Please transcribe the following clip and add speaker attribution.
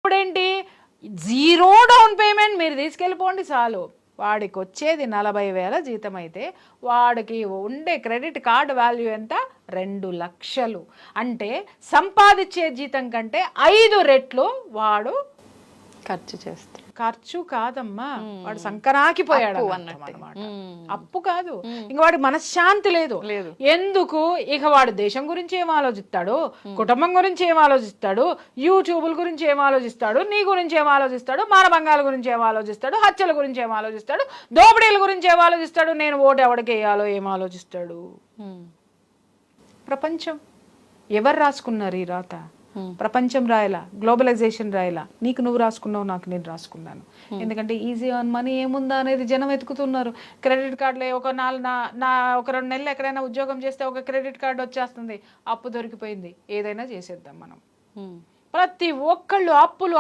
Speaker 1: అప్పుడేంటి 0 down payment మీరు తీసుకెళ్ళిపోండి చాలు. వాడికి వచ్చేది 40,000 జీతం అయితే వాడికి ఉండే క్రెడిట్ కార్డు వాల్యూ ఎంత? 2 లక్షలు. అంటే సంపాదించే జీతం కంటే 5 రెట్లు వాడు
Speaker 2: ఖర్చు చేస్తాడు.
Speaker 1: ఖర్చు కాదమ్మా, వాడు సంకరాకిపోయాడు అన్నమాట. అప్పు కాదు, ఇంక వాడికి మనశ్శాంతి లేదు. ఎందుకు? ఇక వాడు దేశం గురించి ఏం ఆలోచిస్తాడు, కుటుంబం గురించి ఏం ఆలోచిస్తాడు, యూట్యూబుల గురించి ఏం ఆలోచిస్తాడు, నీ గురించి ఏం ఆలోచిస్తాడు, మానభంగాల గురించి ఏం ఆలోచిస్తాడు, హత్యల గురించి ఏం ఆలోచిస్తాడు, దోపిడీల గురించి ఏం ఆలోచిస్తాడు, నేను ఓటు ఎవరికి వేయాలో ఏం ఆలోచిస్తాడు. ప్రపంచం ఎవరు రాసుకున్నారు ఈ రాత? ప్రపంచం రాయలా, గ్లోబలైజేషన్ రాయలా, నీకు నువ్వు రాసుకున్నావు, నాకు నేను రాసుకున్నాను. ఎందుకంటే ఈజీ ఆన్ మనీ ఏముందా అనేది జనం వెతుకుతున్నారు. క్రెడిట్ కార్డులో ఒక 2 నెలలు ఎక్కడైనా ఉద్యోగం చేస్తే ఒక క్రెడిట్ కార్డు వచ్చేస్తుంది, అప్పు దొరికిపోయింది, ఏదైనా చేసేద్దాం మనం. ప్రతి ఒక్కళ్ళు అప్పులు